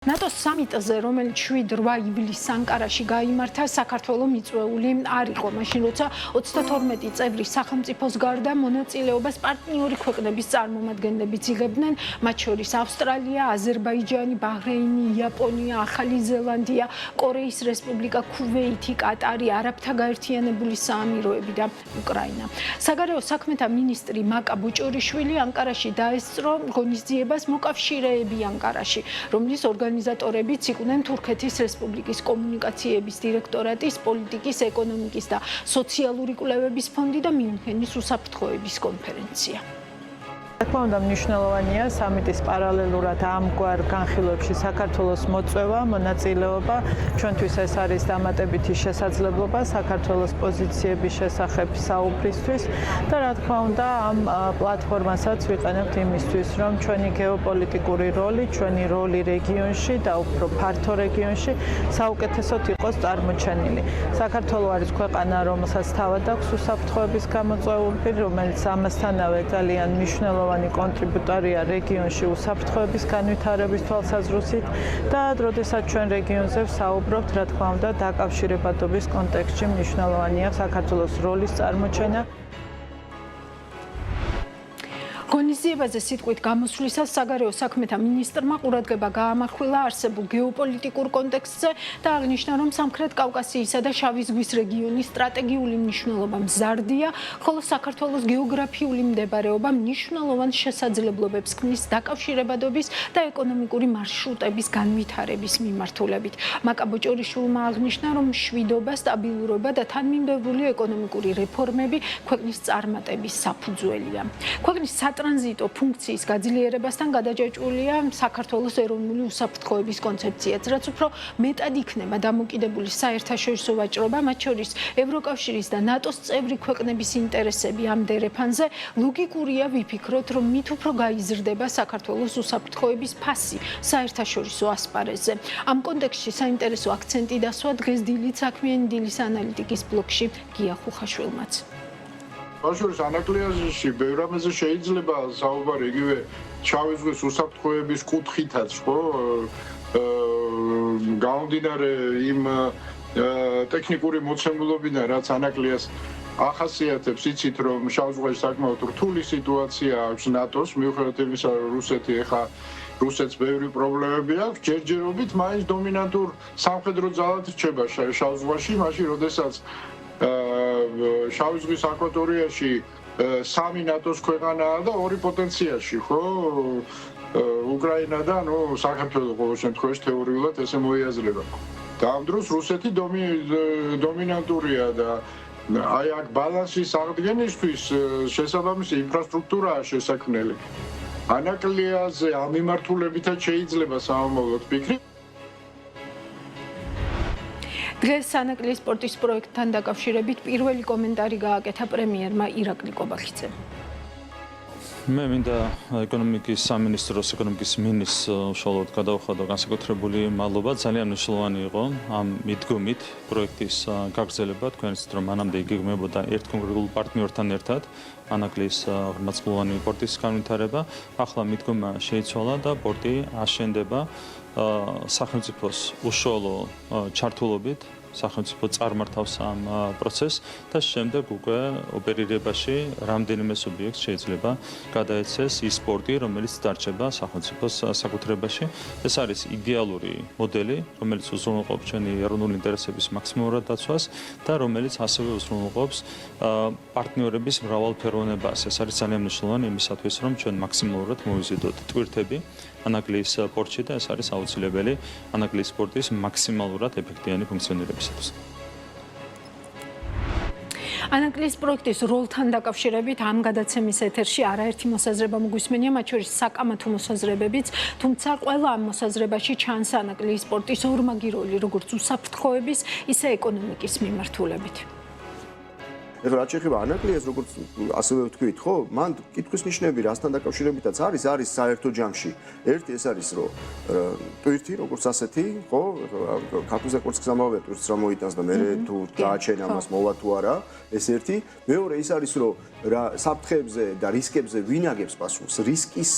ნატოს სამიტზე, რომელიც 7-8 ივლისს ანკარაში გაიმართა, საქართველოს მიწვეული არ იყო. მაშინ როცა 32 წევრი სახელმწიფოს გარდა მონაწილეობას პარტნიორი ქვეყნების წარმომადგენლებიც იღებდნენ, მათ შორის ავსტრალია, აზერბაიჯანი, ბაჰრეინი, იაპონია, ახალი ზელანდია, კორეის რესპუბლიკა, ქუვეითი, კატარი, არაბთა გაერთიანებული საამიროები და უკრაინა. საგარეო საქმეთა მინისტრი მაკა ბოჭორიშვილი ანკარაში დაესწრო ღონისძიებას მოკავშირეები ანკარაში, რომლის ორგანიზატორებიც იყვნენ თურქეთის რესპუბლიკის კომუნიკაციების დირექტორატის, პოლიტიკის, ეკონომიკის და სოციალური კვლევების ფონდი და მიუნხენის უსაფრთხოების კონფერენცია. თქმა უნდა, მნიშვნელოვანია სამიტის პარალელურად ამგვარ განხილვებში საქართველოს მოწვევა, მონაწილეობა. ჩვენთვის ეს არის დამატებითი შესაძლებლობა საქართველოს პოზიციების შესახებ საუბრისთვის და რა თქმა უნდა, ამ პლატფორმასაც ვიყენებთ იმისთვის, რომ ჩვენი გეოპოლიტიკური როლი, ჩვენი როლი რეგიონში და უფრო ფართო რეგიონში საუკეთესოდ იყოს წარმოჩენილი. საქართველოს არის ქვეყანა, რომელსაც თავად აქვს უსაფრთხოების გამოწვეული, რომელიც ამასთანავე ძალიან მნიშვნელოვანი კონტრიბუტორია რეგიონში უსაფრთხოების განვითარების თვალსაზრისით და როდესაც ჩვენ რეგიონზე ვსაუბრობთ, რა თქმა უნდა, დაკავშირებადობის კონტექსტში მნიშვნელოვანია საქართველოს როლის წარმოჩენა. ღონისძიებაზე სიტყვით გამოსვლისას საგარეო საქმეთა მინისტრმა ყურადღება გაამახვილა არსებულ გეოპოლიტიკურ კონტექსტზე და აღნიშნა, რომ სამხრეთ კავკასიისა და შავი ზღვის რეგიონის სტრატეგიული მნიშვნელობა მზარდია, ხოლო საქართველოს გეოგრაფიული მდებარეობა მნიშვნელოვან შესაძლებლობებს ქმნის დაკავშირებადობის და ეკონომიკური მარშრუტების განვითარების მიმართულებით. მაკა ბოჭორიშვილმა აღნიშნა, რომ მშვიდობა, სტაბილურობა და თანმიმდევრული ეკონომიკური რეფორმები ქვეყნის წარმატების საფუძველია. ქვეყნის ტრანზიტო ფუნქციის გაძლიერებასთან გადაჭაჭულია საქართველოს ეროვნული უსაფრთხოების კონცეფციაც, რაც უფრო მეტად იქნება დამოკიდებული საერთაშორისო ვაჭრობა, მათ შორის ევროკავშირის და ნატოს წევრი ქვეყნების ინტერესები ამ დერეფანზე. ლოგიკურია ვიფიქროთ, რომ მით უფრო გაიზრდება საქართველოს უსაფრთხოების ფასი საერთაშორისო ასპარეზზე. ამ კონტექსტში საინტერესო აქცენტი დასვა დღეს დილით საქმიანი დილის ანალიტიკის ბლოკში გია ხუხაშვილმაც. ბაშურის ანაკლიაში ბევრ რამეზე შეიძლება საუბარი იგივე შავი ზღვის უსაფრთხოების კუთხითაც, ხო? გამომდინარე იმ ტექნიკური მოცემულობიდან, რაც ანაკლიას ახასიათებს, იცით, რომ შავ ზღვაში საკმაოდ რთული სიტუაცია აქვს ნატოს, მიუხედავად იმისა, რომ რუსეთი ეხა რუსეთს ბევრი პრობლემები აქვს, ჯერჯერობით მაინც დომინანტურ სამხედრო ძალად რჩება შავ ზღვაში, მაშინ როდესაც შავი ზღვის აკვატორიაში 3 ნატოს ქვეყანაა და 2 პოტენციაში, ხო? უკრაინა და საქართველო ყოველ შემთხვევაში თეორიულად ესე მოიაზრება. და ამ დროს რუსეთი დომინანტურია და აი აქ ბალანსის აღდგენისთვის შესაბამისი ინფრასტრუქტურაა შესაქმნელი. ანაკლიაზე ამ მიმართულებითაც შეიძლება სამომავლოდ ფიქრი. დღეს ანაკლის სპორტის პროექტთან დაკავშირებით პირველი კომენტარი გააკეთა პრემიერმა ირაკლი კობახიძემ. მე მინდა ეკონომიკის სამინისტროს ეკონომიკის მინისტრს უშუალოდ გადავხადო განსაკუთრებული მადლობა. ძალიან მნიშვნელოვანი იყო ამ მიდგომით პროექტის გაგრძელება. თქვენ იცით, რომ მანამდე იგეგმებოდა ერთ კონკრეტულ პარტნიორთან ერთად ანაკლის ღრმაწლოვანი პორტის განვითარება. ახლა მიდგომა შეიცვალა და პორტი აშენდება სახელმწიფოს უშუალო ჩართულობით. სახელმწიფო წარმართავს ამ პროცესს და შემდეგ უკვე ოპერირებაში რამდენიმე სუბიექტს შეიძლება გადაეცეს ის პორტი, რომელიც დარჩება სახელმწიფოს საკუთრებაში. ეს არის იდეალური მოდელი, რომელიც უზრუნველყოფს ჩვენი ეროვნული ინტერესების მაქსიმალურად დაცვას და რომელიც ასევე უზრუნველყოფს პარტნიორების მრავალფეროვნებას. ეს არის ძალიან მნიშვნელოვანი იმისათვის, რომ ჩვენ მაქსიმალურად მოვიზიდოთ ტვირთები ანაკლის პორტში და ეს არის აუცილებელი ანაკლის პორტის მაქსიმალურად ეფექტიანი ფუნქციონირებისათვის. ანაკლის პროექტის როლთან დაკავშირებით ამ გადაცემის ეთერში არაერთი მოსაზრება მოგვისმენია, მათ შორის საკამათო მოსაზრებებიც, თუმცა ყველა ამ მოსაზრებაში ჩანს ანაკლის სპორტის ორმაგი როლი, როგორც უსაფრთხოების, ისე ეკონომიკის მიმართულებით. ეხლა რაც შეეხება ანაკლიას, როგორც ასევე ვთქვით, ხო, მან კითხვის ნიშნები რასთან დაკავშირებითაც არის საერთო ჯამში. ერთი ეს არის, რომ ტვირთი, როგორც ასეთი, ხო, ქართულზე როგორც გზამავია ტვირთს რა მოიტანს და მე თუ გააჩენა მას მოვა თუ არა, ეს ერთი. მეორე ის არის, რომ საფრთხეებზე და რისკებზე ვინ აგებს პასუხს? რისკის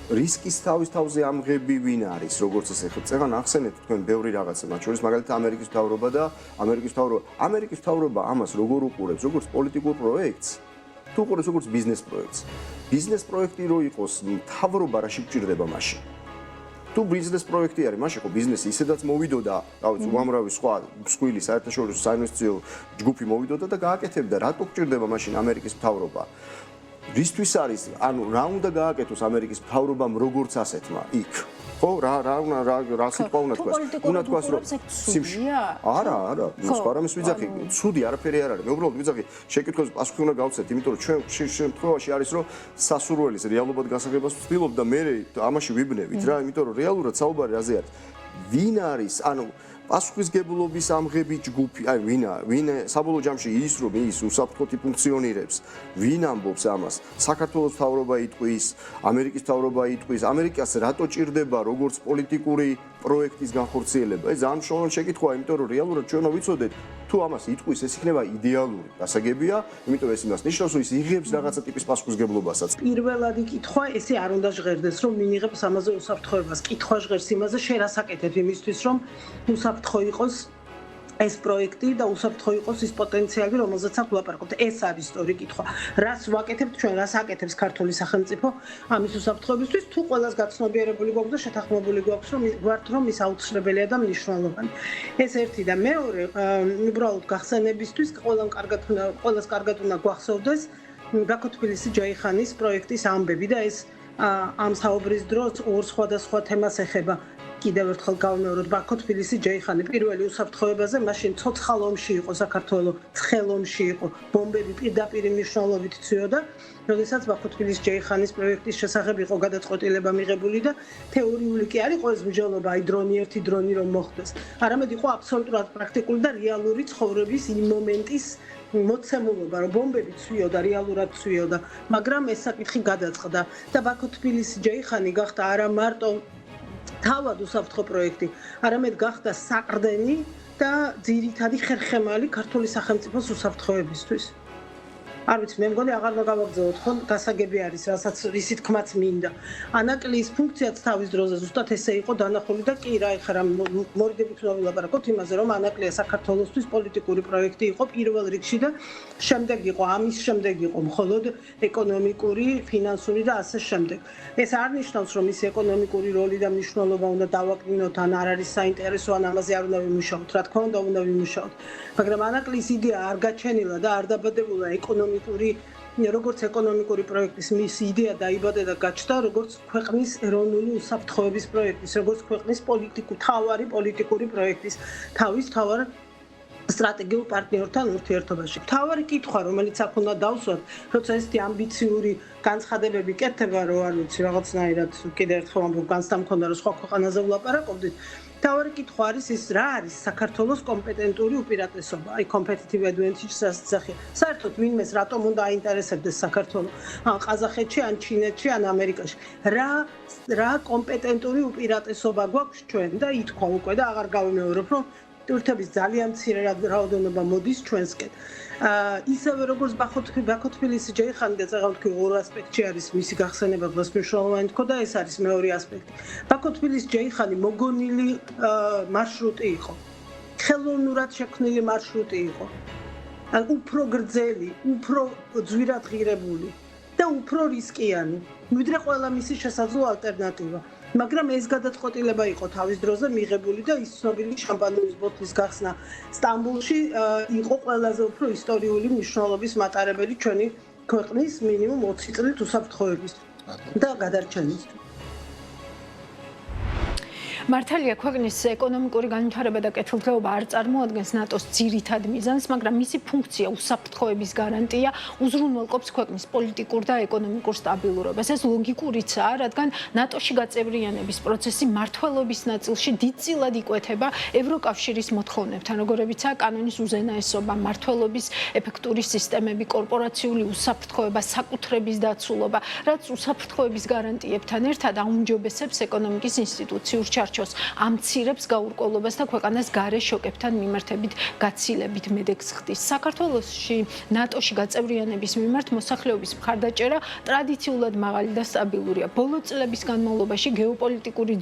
რისკის თავის თავზე ამღები ვინ არის, როგორც ესე წეგან ახსენეთ თქვენ ბევრი რაღაცა, მათ შორის მაგალითად ამერიკის მთავრობა და ამერიკის მთავრობა ამას როგორ უყურებს, როგორც პოლიტიკურ პროექტს, თუ უყურებს როგორც ბიზნეს პროექტს. ბიზნეს პროექტი რო იყოს, მთავრობა რაში გჭირდება მაშინ? თუ ბიზნეს პროექტი არის, მაშინ ხო ბიზნესი ისედაც მოვიდოდა, რა ვიცი, უამრავი სხვა მსხვილი საერთაშორისო საინვესტიციო ჯგუფი მოვიდოდა და გააკეთებდა, რატო გჭირდება მაშინ ამერიკის მთავრობა? რისთვის არის, ანუ რა უნდა გააკეთოს ამერიკის მთავრობამ როგორც ასეთმა იქ? ხო, რა სიტყვა უნდა თქვას? უნდა თქვას, რომ არა, სხვა რამის ვიძახი, ცუდი არაფერი არ არის. მე უბრალოდ ვიძახი, შეკითხვას პასუხი უნდა გავცეთ, იმიტომ რომ ჩვენ შემთხვევაში არის, რომ სასურველის რეალობად გასაგებას ვცდილობ და მე ამაში ვიბნევით რა, იმიტომ რომ რეალურად საუბარი რაზე არის? ვინ არის, ანუ პასუხისგებლობის ამღები ჯგუფი, აი ვინ საბოლოო ჯამში ის რომ ის უსაფრთხოთი ფუნქციონირებს, ვინ ამბობს ამას? საქართველოს მთავრობა იტყვის, ამერიკის მთავრობა იტყვის, ამერიკას რატო ჭირდება როგორც პოლიტიკური პროექტის განხორციელება? ეს ძალიან მნიშვნელოვანი შეკითხვაა, იმიტომ რომ რეალურად ჩვენ ვიცოდეთ, თუ ამას იტყვის, ეს იქნება იდეალური გასაგებია, იმიტომ ეს იმას ნიშნავს, რომ ის იღებს რაღაცა ტიპის პასუხისგებლობასაც. პირველადი კითხვა ესე არ უნდა ჟღერდეს, რომ ვინ იღებს ამაზე უსაფრთხოებას. კითხვა ჟღერს იმაზე, შენ რას აკეთებ იმისთვის, რომ უსაფრთხო იყოს ეს პროექტი და უსაფრთხო იყოს ის პოტენციალი, რომელზეც აქ ვლაპარაკობთ. ეს არის სწორი კითხვა. რას ვაკეთებთ ჩვენ, რას აკეთებს ქართული სახელმწიფო ამის უსაფრთხოებისთვის, თუ ყველას გაცნობიერებული გვაქვს და შეთანხმებული გვაქვს, რომ გვართ რომ ის აუცილებელია და მნიშვნელოვანი. ეს ერთი და მეორე, უბრალოდ გახსენებისთვის, ყველას კარგად უნდა გვახსოვდეს ბაქო-თბილისი ჯაიხანის პროექტის ამბები და ეს ამ საუბრის დროს ორ სხვადასხვა თემას ეხება. კიდევ ერთხელ გავიმეოროთ, ბაქო-თბილისი ჯაიხანი პირველი უსაფრთხოებაზე, მაშინ ცოცხალ ომში იყო საქართველო, ცხელ ომში იყო, ბომბები პირდაპირ მნიშვნელობით ცვიოდა, როდესაც ბაქო-თბილისი ჯაიხანის პროექტის შესახებ იყო გადაწყვეტილება მიღებული და თეორიული კი არ იყო ეს მსჯელობა, აი დრონი ერთი დრონი რომ მოხდეს. არამედ იყო აბსოლუტურად პრაქტიკული და რეალური ცხოვრების იმ მომენტის მოცემულობა, რომ ბომბები ცვიოდა, რეალურად ცვიოდა, მაგრამ ეს საკითხი გადაწყდა და ბაქო-თბილისი ჯაიხანი გახდა არა მარტო თავად უსაფრთხო პროექტი, არამედ გახდა საყრდენი და ძირითადი ხერხემალი ქართული სახელმწიფოს უსაფრთხოებისთვის. არ ვიცი, მე მგონი აღარ გავაგზავნოთ, ხო, გასაგები არის, რასაც ისი თქმაც მინდა. ანაკლიის ფუნქციაც თავის დროზე ზუსტად ესე იყო დანახული და კი რა, ეხლა მორიგებით უნდა ვილაპარაკოთ იმაზე, რომ ანაკლია საქართველოსთვის პოლიტიკური პროექტი იყო პირველ რიგში და შემდეგ იყო, ამის შემდეგ იყო მხოლოდ ეკონომიკური, ფინანსური და ასე შემდეგ. ეს არ ნიშნავს, რომ ის ეკონომიკური როლი და მნიშვნელობა უნდა დავაკნინოთ, ან არ არის საინტერესო, ან ამაზე არ უნდა ვიმუშაოთ, რა თქმა უნდა, უნდა ვიმუშაოთ. მაგრამ ანაკლიის იდეა არ გაჩენილა და არ დაბადებულა როგორც ეკონომიკური პროექტის მისი იდეა დაიბადა და გაჩნდა როგორც ქვეყნის ეროვნული უსაფრთხოების პროექტის, როგორც ქვეყნის თავარი პოლიტიკური პროექტის, თავის თავარ სტრატეგიულ პარტნიორთან ურთიერთობაში. თავარი კითხვა, რომელიც აქ უნდა დავსვათ, როცა ესეთი ამბიციური განცხადებები კეთდება, რომ არ ვიცი, რაღაცნაირად კიდევ ერთხელ ამბობ, განცდა მქონდა, რომ სხვა ქვეყანაზე ვლაპარაკობდით. თავარი კითხვა არის ის, რა არის საქართველოს კომპეტენტური უპირატესობა, აი competitive advantage-ს ასახე. საერთოდ ვინმეს რატომ უნდა აინტერესებდეს საქართველო, ან ყაზახეთში, ან ჩინეთში, ან ამერიკაში. რა კომპეტენტური უპირატესობა გვაქვს ჩვენ და ითქვა უკვე და აღარ გავიმეორებ, რომ ტვირთების ძალიან მცირე რაოდენობა მოდის ჩვენსკენ. ისევე როგორც ბაქო-თბილისი ჯაიხანი და წაღამ თქვი ორ ასპექტში არის მისი გახსენება დღეს მნიშვნელოვანი თქო და ეს არის მეორე ასპექტი. ბაქო-თბილისი ჯაიხანი მოგონილი მარშრუტი იყო. ხელოვნურად შექმნილი მარშრუტი იყო. უფრო გრძელი, უფრო ძვირად ღირებული და უფრო რისკიანი, ვიდრე ყველა მისი შესაძლო ალტერნატივა. მაგრამ ეს გადაწყვეტილება იყო თავის დროზე მიღებული და ის ცნობილი შამპანოვის ბოთლის გახსნა სტამბოლში იყო ყველაზე უფრო ისტორიული მნიშვნელობის მატარებელი ჩვენი ქვეყნის მინიმუმ 20 წლით უსაფრთხოების და გადარჩენისთვის. მართალია ქვეყნის ეკონომიკური განვითარება და კეთილდღეობა არ წარმოადგენს ნატოს ძირითად მიზანს, მაგრამ მისი ფუნქცია უსაფრთხოების გარანტია უზრუნველყოფს ქვეყნის პოლიტიკურ და ეკონომიკურ სტაბილურობას. ეს ლოგიკურიცაა, რადგან ნატოში გაწევრიანების პროცესი მმართველობის ნაწილში დიდწილად იკვეთება ევროკავშირის მოთხოვნებთან, როგორებიცაა კანონის უზენაესობა, მმართველობის ეფექტური სისტემები, კორპორაციული უსაფრთხოება, საკუთრების დაცულობა, რაც უსაფრთხოების გარანტიებთან ერთად აუმჯობესებს ეკონომიკის ინსტიტუციურ ჩარჩოს საელჩოს ამცირებს გაურკვევლობას და ქვეყანას გარე შოკებთან მიმართებით გაცილებით მედეგს ხდის. საქართველოში ნატოში გაწევრიანების მიმართ მოსახლეობის მხარდაჭერა ტრადიციულად მაღალი და სტაბილურია. ბოლო წლების განმავლობაში გეოპოლიტიკური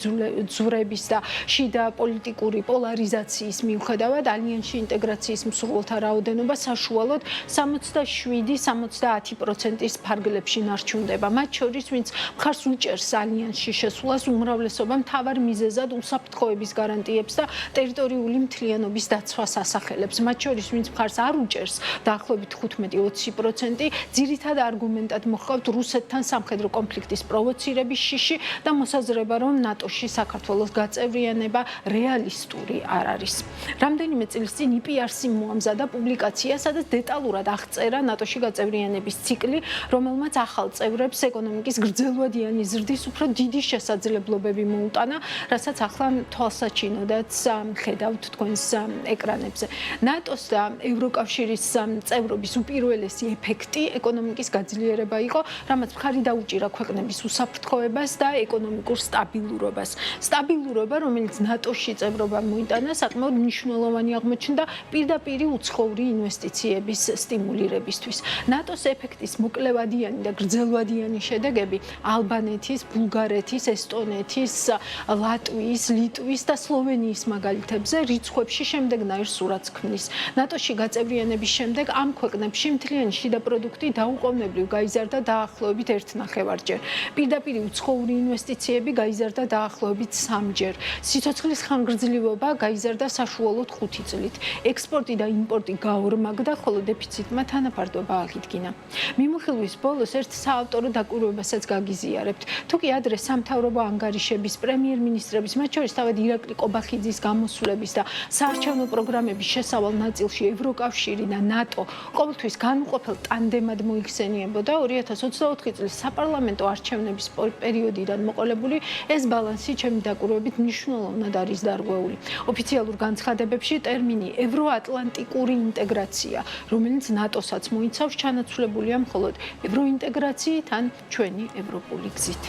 ძვრების და შიდა პოლიტიკური პოლარიზაციის მიუხედავად ალიანსში ინტეგრაციის მსურველთა რაოდენობა საშუალოდ 67-70%-ის ფარგლებში ნარჩუნდება. მათ შორის, ვინც მხარს უჭერს ალიანსში შესვლას, უმრავლესობა მთავარ მიზეზად უსაფრთხოების გარანტიებს და ტერიტორიული მთლიანობის დაცვას ასახელებს. მათ შორის, ვინც მხარს არ უჭერს, დაახლოებით 15-20%, ძირითად არგუმენტად მოჰყავთ რუსეთთან სამხედრო კონფლიქტის პროვოცირების შიში და მოსაზრება, რომ ნატოში საქართველოს გაწევრიანება რეალისტური არ არის. რამდენიმე წლის წინ IPRC მოამზადა პუბლიკაცია, სადაც დეტალურად აღწერა ნატოში გაწევრიანების ციკლი, რომელმაც ახალ წევრებს ეკონომიკის გრძელვადიანი ზრდის უფრო დიდი შესაძლებლობები მოუტანა, რასაც ახლა თვალსაჩინოდაც ხედავთ თქვენს ეკრანებზე. ნატოს და ევროკავშირის წევრობის უპირველესი ეფექტი ეკონომიკის გაძლიერება იყო, რამაც მხარი დაუჭირა ქვეყნების უსაფრთხოებას და ეკონომიკურ სტაბილურობას. სტაბილურობა, რომელიც ნატოში წევრობამ მოიტანა, საკმაოდ მნიშვნელოვანი აღმოჩნდა პირდაპირი უცხოური ინვესტიციების სტიმულირებისთვის. ნატოს ეფექტის მოკლევადიანი და გრძელვადიანი შედეგები ალბანეთის, ბულგარეთის, ესტონეთის, ლატვიის, ლიტვის და სლოვენიის მაგალითებზე რიცხვებში შემდეგნაირ სურათს ქმნის. ნატოში გაწევრიანების შემდეგ ამ ქვეყნებში მთლიანი შიდა პროდუქტი დაუყოვნებლივ გაიზარდა დაახლოებით 1.5-ჯერ. პირდაპირი უცხოური ინვესტიციები გაიზარდა დაახლოებით 3-ჯერ. სიცოცხლის ხანგრძლივობა გაიზარდა საშუალოდ 5 წლით. ექსპორტი და იმპორტი გაორმაგდა, ხოლო დეფიციტმა თანაფარდობა აღიდგინა. მიმოხილვის ბოლოს ერთ საავტორო დაკვირვებასაც გაგიზიარებთ. თუ კი ადრე სამთავრობო ანგარიშების, პრემიერ-მინისტრების, მათ შორის თავად ირაკლი ყობახიძის გამოსვლების და საარჩევნო პროგრამების შესავალ ნაწილში ევროკავშირი და ნატო ყოველთვის განუყოფელ ტანდემად მოიხსენიებოდა, 2024 წლის საპარლამენტო არჩევნების პერიოდიდან მოყოლებული ეს ბალანსი ჩემი დაკვირვებით მნიშვნელოვნად არის დარღვეული. ოფიციალურ განცხადებებში ტერმინი ევროატლანტიკური ინტეგრაცია, რომელიც ნატოსაც მოიცავს, ჩანაცვლებულია მხოლოდ ევროინტეგრაციით ან ჩვენი ევროპული გზით.